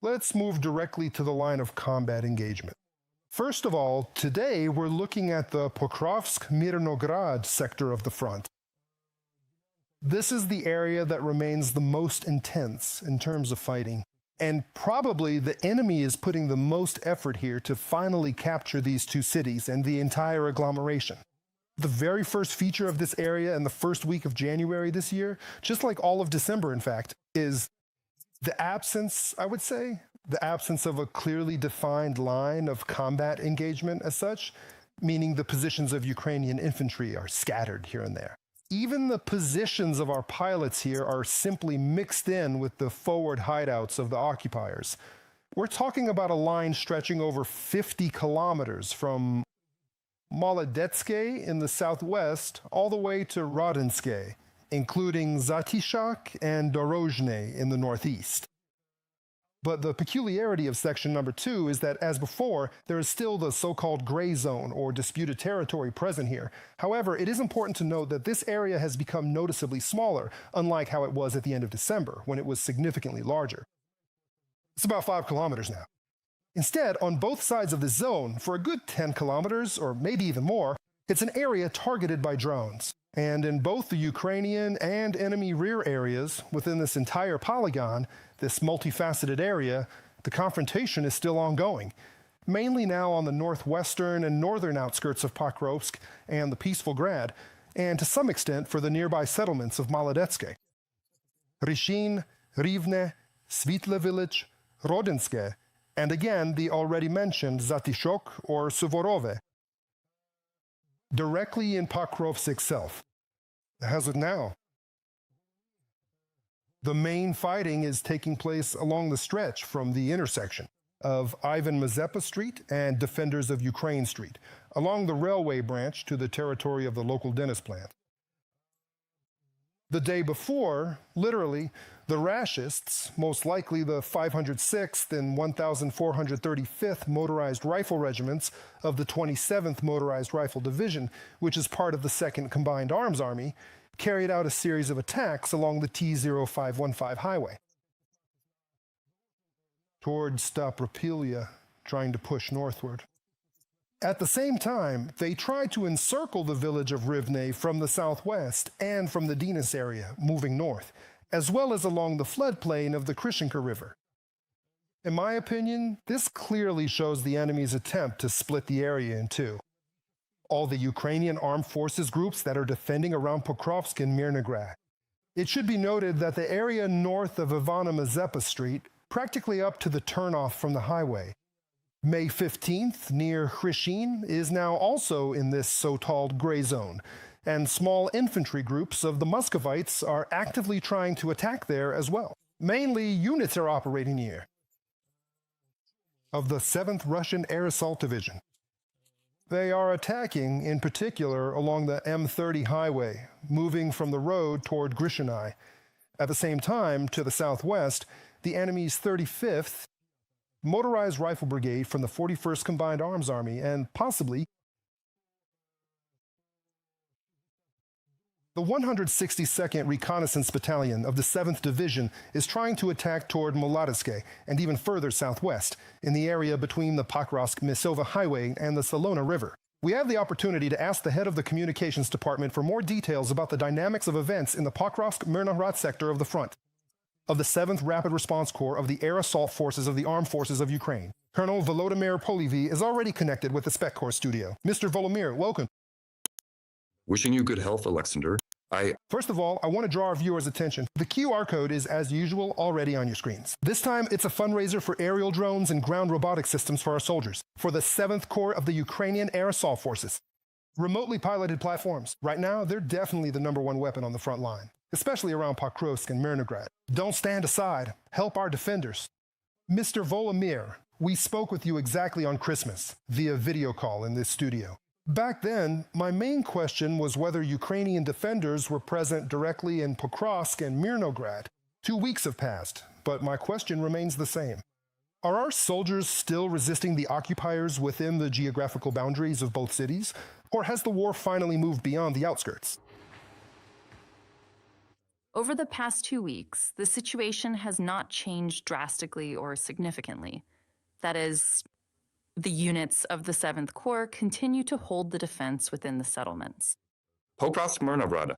Let's move directly to the line of combat engagement. First of all, today we're looking at the Pokrovsk-Mirnograd sector of the front. This is the area that remains the most intense in terms of fighting, and probably the enemy is putting the most effort here to finally capture these two cities and the entire agglomeration. The very first feature of this area in the first week of January this year, just like all of December in fact, is the absence, I would say, the absence of a clearly defined line of combat engagement as such, meaning the positions of Ukrainian infantry are scattered here and there. Even the positions of our pilots here are simply mixed in with the forward hideouts of the occupiers. We're talking about a line stretching over 50 kilometers from Molodetske in the southwest all the way to Rodinske, including Zatishak and Dorozhne in the northeast. But the peculiarity of section number 2 is that, as before, there is still the so-called gray zone or disputed territory present here. However, it is important to note that this area has become noticeably smaller, unlike how it was at the end of December, when it was significantly larger. It's about 5 kilometers now. Instead, on both sides of the zone, for a good 10 kilometers, or maybe even more, it's an area targeted by drones. And in both the Ukrainian and enemy rear areas within this entire polygon, this multifaceted area, the confrontation is still ongoing, mainly now on the northwestern and northern outskirts of Pokrovsk and the peaceful Grad, and to some extent for the nearby settlements of Molodetske. Ryshin, Rivne, Svitle village, Rodinske, and again the already mentioned Zatishok or Suvorove, directly in Pokrovsk itself. As of now, the main fighting is taking place along the stretch from the intersection of Ivan Mazepa Street and Defenders of Ukraine Street, along the railway branch to the territory of the local dentist plant. The day before, literally, the Rashists, most likely the 506th and 1435th Motorized Rifle Regiments of the 27th Motorized Rifle Division, which is part of the 2nd Combined Arms Army, carried out a series of attacks along the T-0515 highway toward Stapropilia, trying to push northward. At the same time, they tried to encircle the village of Rivne from the southwest and from the Dinas area, moving north, as well as along the floodplain of the Krishinka River. In my opinion, this clearly shows the enemy's attempt to split the area in two. All the Ukrainian armed forces groups that are defending around Pokrovsk and Mirnograd. It should be noted that the area north of Ivana Mazepa Street, practically up to the turnoff from the highway, May 15th, near Hryshin, is now also in this so-called gray zone, and small infantry groups of the Muscovites are actively trying to attack there as well. Mainly, units are operating here of the 7th Russian Air Assault Division. They are attacking, in particular, along the M30 highway, moving from the road toward Grishiny. At the same time, to the southwest, the enemy's 35th Motorized Rifle Brigade from the 41st Combined Arms Army, and possibly the 162nd Reconnaissance Battalion of the 7th Division is trying to attack toward Molodetske and even further southwest, in the area between the Pokrovsk-Misova Highway and the Salona River. We have the opportunity to ask the head of the Communications Department for more details about the dynamics of events in the Pokrovsk-Mirnograd sector of the front of the 7th Rapid Response Corps of the Air Assault Forces of the Armed Forces of Ukraine. Colonel Volodymyr Polyvy is already connected with the Spec Corps studio. Mr. Volodymyr, welcome. Wishing you good health, Alexander. First of all, I want to draw our viewers' attention. The QR code is, as usual, already on your screens. This time, it's a fundraiser for aerial drones and ground robotic systems for our soldiers, for the 7th Corps of the Ukrainian Air Assault Forces. Remotely piloted platforms. Right now, they're definitely the #1 weapon on the front line, especially around Pokrovsk and Mirnograd. Don't stand aside. Help our defenders. Mr. Volodymyr, we spoke with you exactly on Christmas, via video call in this studio. Back then, my main question was whether Ukrainian defenders were present directly in Pokrovsk and Mirnograd. 2 weeks have passed, but my question remains the same. Are our soldiers still resisting the occupiers within the geographical boundaries of both cities, or has the war finally moved beyond the outskirts? Over the past 2 weeks, the situation has not changed drastically or significantly. That is, the units of the 7th Corps continue to hold the defense within the settlements. Pokrovsk, Myrnograd.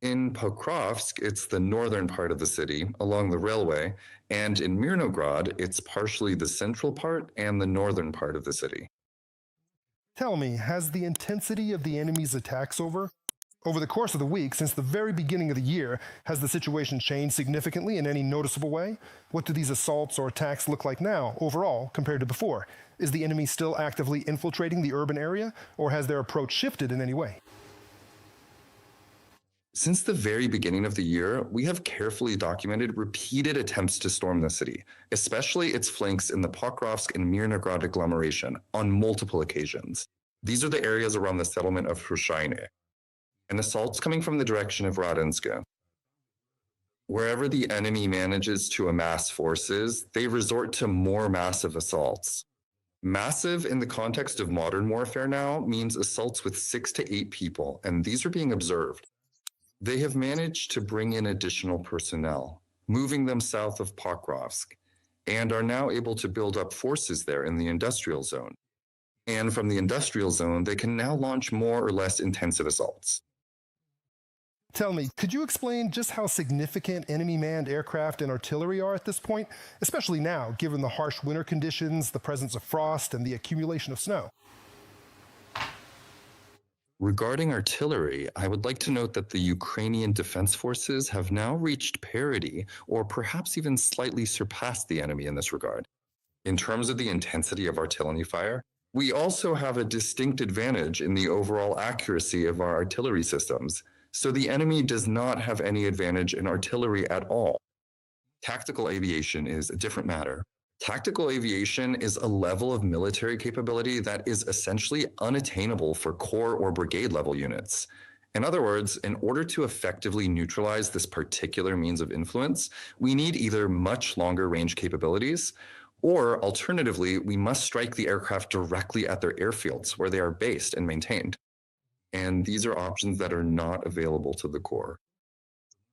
In Pokrovsk, it's the northern part of the city along the railway, and in Myrnograd, it's partially the central part and the northern part of the city. Tell me, has the intensity of the enemy's attacks over the course of the week, since the very beginning of the year, has the situation changed significantly in any noticeable way? What do these assaults or attacks look like now, overall, compared to before? Is the enemy still actively infiltrating the urban area, or has their approach shifted in any way? Since the very beginning of the year, we have carefully documented repeated attempts to storm the city, especially its flanks in the Pokrovsk and Myrnograd agglomeration, on multiple occasions. These are the areas around the settlement of Hrushayne, and assaults coming from the direction of Radenska. Wherever the enemy manages to amass forces, they resort to more massive assaults. Massive in the context of modern warfare now means assaults with 6 to 8 people, and these are being observed. They have managed to bring in additional personnel, moving them south of Pokrovsk, and are now able to build up forces there in the industrial zone. And from the industrial zone, they can now launch more or less intensive assaults. Tell me, could you explain just how significant enemy manned aircraft and artillery are at this point, especially now, given the harsh winter conditions, the presence of frost, and the accumulation of snow? Regarding artillery, I would like to note that the Ukrainian defense forces have now reached parity, or perhaps even slightly surpassed the enemy in this regard. In terms of the intensity of artillery fire, we also have a distinct advantage in the overall accuracy of our artillery systems, so the enemy does not have any advantage in artillery at all. Tactical aviation is a different matter. Tactical aviation is a level of military capability that is essentially unattainable for corps or brigade level units. In other words, in order to effectively neutralize this particular means of influence, we need either much longer range capabilities, or alternatively, we must strike the aircraft directly at their airfields where they are based and maintained. And these are options that are not available to the Corps.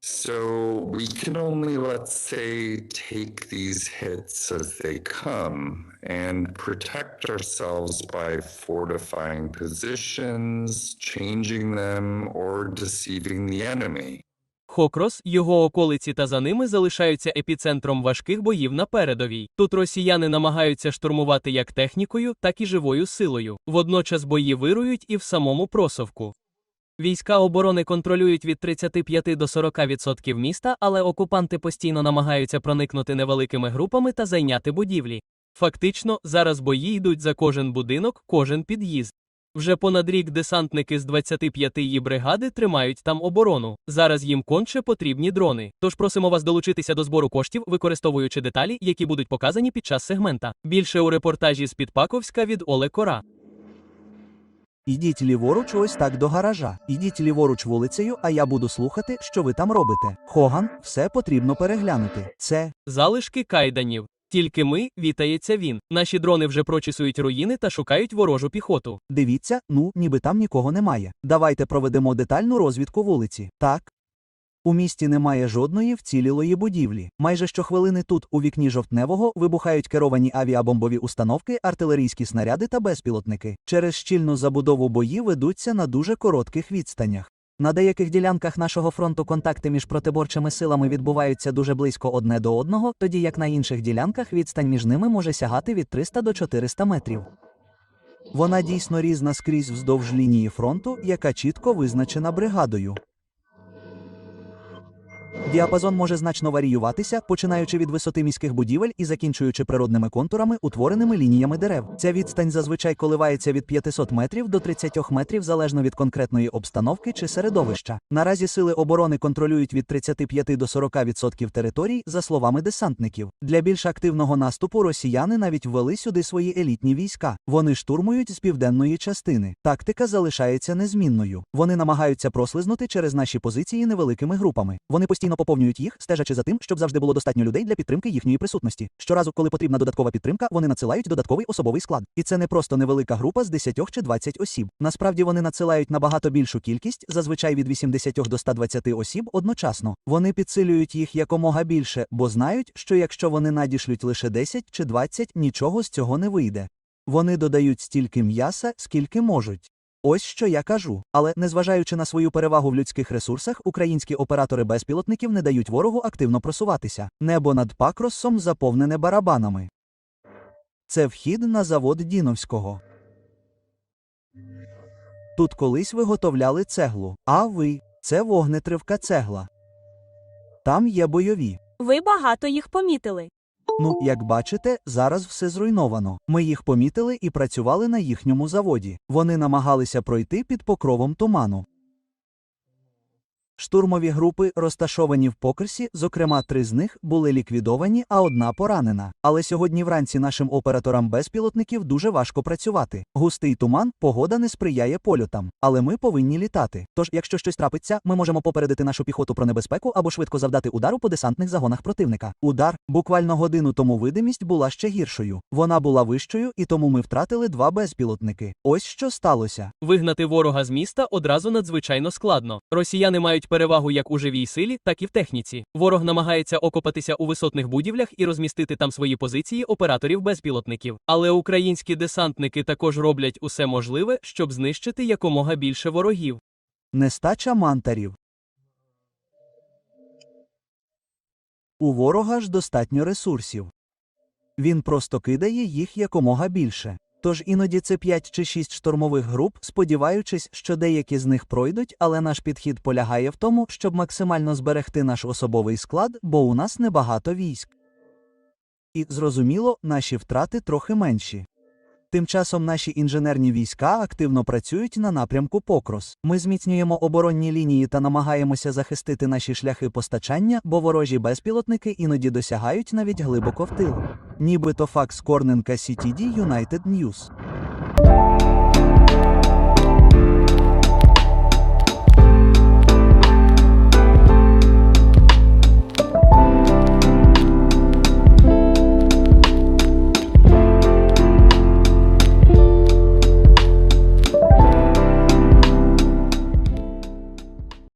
So we can only, let's say, take these hits as they come and protect ourselves by fortifying positions, changing them, or deceiving the enemy. Покровськ, його околиці та за ними залишаються епіцентром важких боїв на передовій. Тут росіяни намагаються штурмувати як технікою, так і живою силою. Водночас бої вирують і в самому Просовку. Війська оборони контролюють від 35 до 40% міста, але окупанти постійно намагаються проникнути невеликими групами та зайняти будівлі. Фактично, зараз бої йдуть за кожен будинок, кожен під'їзд. Вже понад рік десантники з 25-ї бригади тримають там оборону. Зараз їм конче потрібні дрони. Тож просимо вас долучитися до збору коштів, використовуючи деталі, які будуть показані під час сегмента. Більше у репортажі з Підпаковська від Оле Кора. Ідіть ліворуч ось так до гаража. Ідіть ліворуч вулицею, а я буду слухати, що ви там робите. Хоган, все потрібно переглянути. Це Залишки кайданів. Тільки ми, вітається він. Наші дрони вже прочісують руїни та шукають ворожу піхоту. дивіться, ніби там нікого немає. Давайте проведемо детальну розвідку вулиці. Так. У місті немає жодної вцілілої будівлі. Майже щохвилини тут, у вікні жовтневого, вибухають керовані авіабомбові установки, артилерійські снаряди та безпілотники. Через щільну забудову бої ведуться на дуже коротких відстанях. На деяких ділянках нашого фронту контакти між протиборчими силами відбуваються дуже близько одне до одного, тоді як на інших ділянках відстань між ними може сягати від 300 до 400 метрів. Вона дійсно різна скрізь вздовж лінії фронту, яка чітко визначена бригадою. Діапазон може значно варіюватися, починаючи від висоти міських будівель і закінчуючи природними контурами, утвореними лініями дерев. Ця відстань зазвичай коливається від 500 метрів до 30 метрів залежно від конкретної обстановки чи середовища. Наразі сили оборони контролюють від 35 до 40% територій, за словами десантників. Для більш активного наступу росіяни навіть ввели сюди свої елітні війська. Вони штурмують з південної частини. Тактика залишається незмінною. Вони намагаються прослизнути через наші позиції невеликими групами. Вони постійно постійно поповнюють їх, стежачи за тим, щоб завжди було достатньо людей для підтримки їхньої присутності. Щоразу, коли потрібна додаткова підтримка, вони надсилають додатковий особовий склад. І це не просто невелика група з 10 чи 20 осіб. Насправді вони надсилають набагато більшу кількість, зазвичай від 80 до 120 осіб одночасно. Вони підсилюють їх якомога більше, бо знають, що якщо вони надішлють лише 10 чи 20, нічого з цього не вийде. Вони додають стільки м'яса, скільки можуть. Ось що я кажу. Але, незважаючи на свою перевагу в людських ресурсах, українські оператори безпілотників не дають ворогу активно просуватися. Небо над Покровском заповнене барабанами. Це вхід на завод Діновського. Тут колись виготовляли цеглу. А ви – це вогнетривка цегла. Там є бойові. Ви багато їх помітили. Ну, як бачите, зараз все зруйновано. Ми їх помітили і працювали на їхньому заводі. Вони намагалися пройти під покровом туману. Штурмові групи, розташовані в Покровську, зокрема 3 з них, були ліквідовані, а 1 поранена. Але сьогодні вранці нашим операторам безпілотників дуже важко працювати. Густий туман, погода не сприяє польотам. Але ми повинні літати. Тож, якщо щось трапиться, ми можемо попередити нашу піхоту про небезпеку або швидко завдати удару по десантних загонах противника. Удар. Буквально годину тому видимість була ще гіршою. Вона була вищою, і тому ми втратили 2 безпілотники. Ось що сталося. Вигнати ворога з міста одразу надзвичайно складно. Росіяни мають перевагу як у живій силі, так і в техніці. Ворог намагається окопатися у висотних будівлях і розмістити там свої позиції операторів безпілотників. Але українські десантники також роблять усе можливе, щоб знищити якомога більше ворогів. Нестача мантарів. У ворога ж достатньо ресурсів. Він просто кидає їх якомога більше. Тож іноді це 5 чи 6 штурмових груп, сподіваючись, що деякі з них пройдуть, але наш підхід полягає в тому, щоб максимально зберегти наш особовий склад, бо у нас небагато військ. І, зрозуміло, наші втрати трохи менші. Тим часом наші інженерні війська активно працюють на напрямку Покровськ. Ми зміцнюємо оборонні лінії та намагаємося захистити наші шляхи постачання, бо ворожі безпілотники іноді досягають навіть глибоко в тил. Нібито факс Корненка CTD United News.